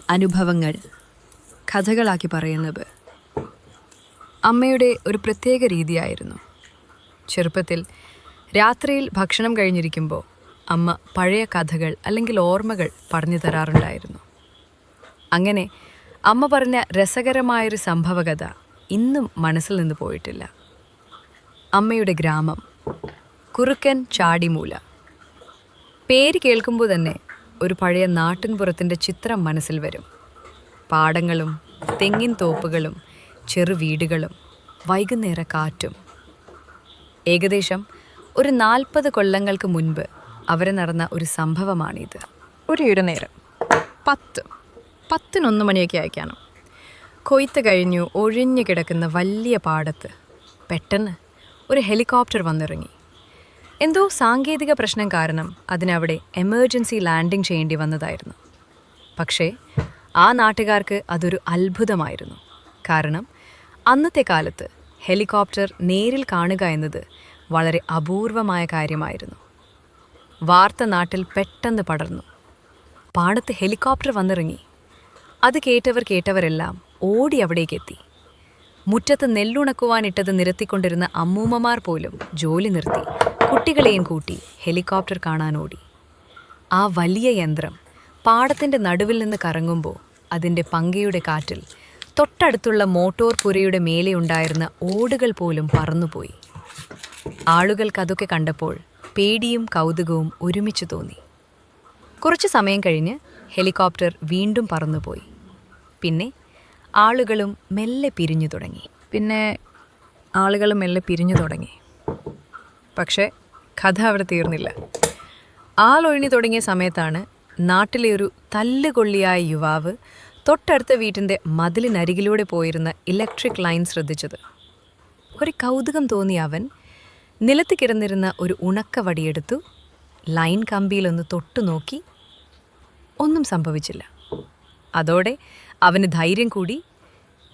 അനുഭവങ്ങൾ കഥകളാക്കി പറയുന്നത് അമ്മയുടെ ഒരു പ്രത്യേക രീതിയായിരുന്നു. ചെറുപ്പത്തിൽ രാത്രിയിൽ ഭക്ഷണം കഴിഞ്ഞിരിക്കുമ്പോൾ അമ്മ പഴയ കഥകൾ അല്ലെങ്കിൽ ഓർമ്മകൾ പറഞ്ഞു തരാറുണ്ടായിരുന്നു. അങ്ങനെ അമ്മ പറഞ്ഞ രസകരമായൊരു സംഭവകഥ ഇന്നും മനസ്സിൽ നിന്ന് പോയിട്ടില്ല. അമ്മയുടെ ഗ്രാമം, കുറുക്കൻ ചാടിമൂല. പേര് കേൾക്കുമ്പോൾ തന്നെ ഒരു പഴയ നാട്ടിൻപുറത്തിൻ്റെ ചിത്രം മനസ്സിൽ വരും. പാടങ്ങളും തെങ്ങിൻ തോപ്പുകളും ചെറു വീടുകളും വൈകുന്നേര കാറ്റും. ഏകദേശം ഒരു 40 കൊല്ലങ്ങൾക്ക് മുൻപ് അവരെ നടന്ന ഒരു സംഭവമാണിത്. ഒരു ഇടനേരം 10-11 മണിയൊക്കെ ആയിക്കാണ്. കൊയ്ത്ത് കഴിഞ്ഞു ഒഴിഞ്ഞു കിടക്കുന്ന വലിയ പാടത്ത് പെട്ടെന്ന് ഒരു ഹെലികോപ്റ്റർ വന്നിറങ്ങി. എന്തോ സാങ്കേതിക പ്രശ്നം കാരണം അതിനവിടെ എമർജൻസി ലാൻഡിംഗ് ചെയ്യേണ്ടി വന്നതായിരുന്നു. പക്ഷേ ആ നാട്ടുകാർക്ക് അതൊരു അത്ഭുതമായിരുന്നു. കാരണം അന്നത്തെ കാലത്ത് ഹെലികോപ്റ്റർ നേരിൽ കാണുക എന്നത് വളരെ അപൂർവമായ കാര്യമായിരുന്നു. വാർത്ത നാട്ടിൽ പെട്ടെന്ന് പടർന്നു. പാടത്ത് ഹെലികോപ്റ്റർ വന്നിറങ്ങി. അത് കേട്ടവരെല്ലാം ഓടി അവിടേക്കെത്തി. മുറ്റത്ത് നെല്ലുണക്കുവാനിട്ടത് നിരത്തിക്കൊണ്ടിരുന്ന അമ്മൂമ്മമാർ പോലും ജോലി നിർത്തി കുട്ടികളെയും കൂട്ടി ഹെലികോപ്റ്റർ കാണാനോടി. ആ വലിയ യന്ത്രം പാടത്തിൻ്റെ നടുവിൽ നിന്ന് കറങ്ങുമ്പോൾ അതിൻ്റെ പങ്കയുടെ കാറ്റിൽ തൊട്ടടുത്തുള്ള മോട്ടോർ പുരയുടെ മേലെ ഉണ്ടായിരുന്ന ഓടുകൾ പോലും പറന്നുപോയി. ആളുകൾക്കതൊക്കെ കണ്ടപ്പോൾ പേടിയും കൗതുകവും ഒരുമിച്ച് തോന്നി. കുറച്ച് സമയം കഴിഞ്ഞ് ഹെലികോപ്റ്റർ വീണ്ടും പറന്നുപോയി. പിന്നെ ആളുകളും മെല്ലെ പിരിഞ്ഞു തുടങ്ങി. പക്ഷേ കഥ അവിടെ തീർന്നില്ല. ആളൊഴിഞ്ഞു തുടങ്ങിയ സമയത്താണ് നാട്ടിലെ ഒരു തല്ലുകൊള്ളിയായ യുവാവ് തൊട്ടടുത്ത വീട്ടിൻ്റെ മതിലിനരികിലൂടെ പോയിരുന്ന ഇലക്ട്രിക് ലൈൻ ശ്രദ്ധിച്ചത്. ഒരു കൗതുകം തോന്നിയ അവൻ നിലത്ത് കിടന്നിരുന്ന ഒരു ഉണക്ക വടിയെടുത്തു. ലൈൻ കമ്പിയിലൊന്ന് തൊട്ടു നോക്കി. ഒന്നും സംഭവിച്ചില്ല. അതോടെ അവന് ധൈര്യം കൂടി.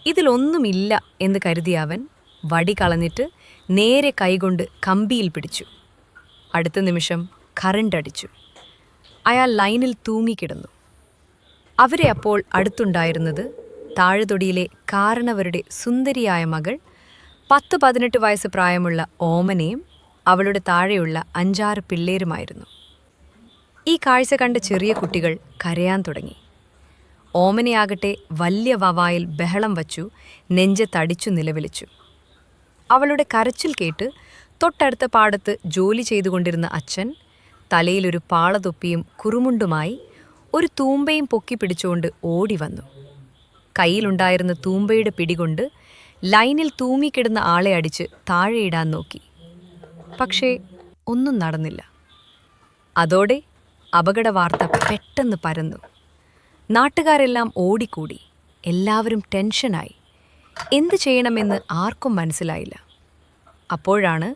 ഇതിലൊന്നുമില്ല എന്ന് കരുതിയ അവൻ വടി കളഞ്ഞിട്ട് നേരെ കൈകൊണ്ട് കമ്പിയിൽ പിടിച്ചു. അടുത്ത നിമിഷം കറണ്ട് അടിച്ചു. അയാൾ ലൈനിൽ തൂങ്ങിക്കിടന്നു. അവരെ അപ്പോൾ അടുത്തുണ്ടായിരുന്നത് താഴെതൊടിയിലെ കാരണവരുടെ സുന്ദരിയായ മകൾ, 10-18 വയസ്സ് പ്രായമുള്ള ഓമനയും അവളുടെ താഴെയുള്ള 5-6 പിള്ളേരുമായിരുന്നു. ഈ കാഴ്ച കണ്ട ചെറിയ കുട്ടികൾ കരയാൻ തുടങ്ങി. ഓമനയാകട്ടെ വലിയ വവായിൽ ബഹളം വച്ചു നെഞ്ചത്തടിച്ചു നിലവിളിച്ചു. അവളുടെ കരച്ചിൽ കേട്ട് തൊട്ടടുത്ത പാടത്ത് ജോലി ചെയ്തുകൊണ്ടിരുന്ന അച്ഛൻ തലയിലൊരു പാളതൊപ്പിയും കുറുമുണ്ടുമായി ഒരു തൂമ്പയും പൊക്കി പിടിച്ചുകൊണ്ട് ഓടി വന്നു. കയ്യിലുണ്ടായിരുന്ന തൂമ്പയുടെ പിടികൊണ്ട് ലൈനിൽ തൂങ്ങിക്കിടുന്ന ആളെ അടിച്ച് താഴെയിടാൻ നോക്കി. പക്ഷേ ഒന്നും നടന്നില്ല. അതോടെ അപകട വാർത്ത പെട്ടെന്ന് പരന്നു. നാട്ടുകാരെല്ലാം ഓടിക്കൂടി. എല്ലാവരും ടെൻഷനായി. എന്തു ചെയ്യണമെന്ന് ആർക്കും മനസ്സിലായില്ല. അപ്പോഴാണ്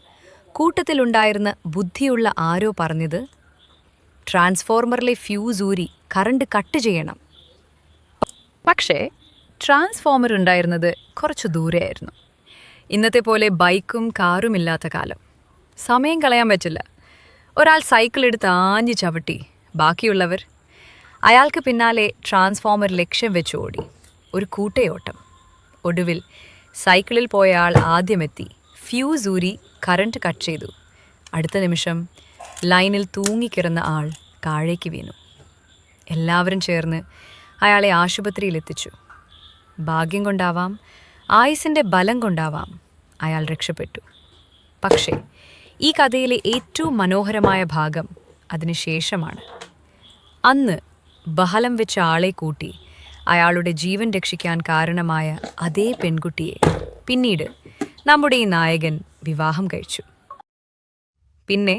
കൂട്ടത്തിലുണ്ടായിരുന്ന ബുദ്ധിയുള്ള ആരോ പറഞ്ഞത്, ട്രാൻസ്ഫോർമറിലെ ഫ്യൂസ് ഊരി കറണ്ട് കട്ട് ചെയ്യണം. പക്ഷേ ട്രാൻസ്ഫോർമർ ഉണ്ടായിരുന്നത് കുറച്ചു ദൂരെയായിരുന്നു. ഇന്നത്തെ പോലെ ബൈക്കും കാറും ഇല്ലാത്ത കാലം. സമയം കളയാൻ പറ്റില്ല. ഒരാൾ സൈക്കിൾ എടുത്ത് ആഞ്ഞു ചവിട്ടി. ബാക്കിയുള്ളവർ അയാൾക്ക് പിന്നാലെ ട്രാൻസ്ഫോർമർ ലക്ഷ്യം വെച്ച് ഓടി. ഒരു കൂട്ടയോട്ടം. ഒടുവിൽ സൈക്കിളിൽ പോയ ആൾ ആദ്യമെത്തി ഫ്യൂസ് ഊരി കറണ്ട് കട്ട് ചെയ്തു. അടുത്ത നിമിഷം ലൈനിൽ തൂങ്ങിക്കിടന്ന ആൾ താഴേക്ക് വീണു. എല്ലാവരും ചേർന്ന് അയാളെ ആശുപത്രിയിലെത്തിച്ചു. ഭാഗ്യം കൊണ്ടാവാം, ആയുസിൻ്റെ ബലം കൊണ്ടാവാം അയാൾ രക്ഷപ്പെട്ടു. പക്ഷേ ഈ കഥയിലെ ഏറ്റവും മനോഹരമായ ഭാഗം അതിനുശേഷമാണ്. അന്ന് ബഹളം വെച്ച ആളെ കൂട്ടി അയാളുടെ ജീവൻ രക്ഷിക്കാൻ കാരണമായ അതേ പെൺകുട്ടിയെ പിന്നീട് നമ്മുടെ ഈ നായകൻ വിവാഹം കഴിച്ചു. പിന്നെ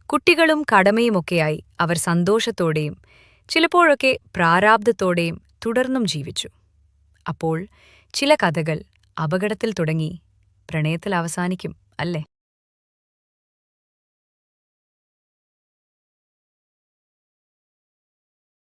കുട്ടികളും കടമയുമൊക്കെയായി അവർ സന്തോഷത്തോടെയും ചിലപ്പോഴൊക്കെ പ്രാരാബ്ധത്തോടെയും തുടർന്നും ജീവിച്ചു. അപ്പോൾ ചില കഥകൾ അപകടത്തിൽ തുടങ്ങി പ്രണയത്തിൽ അവസാനിക്കും, അല്ലേ?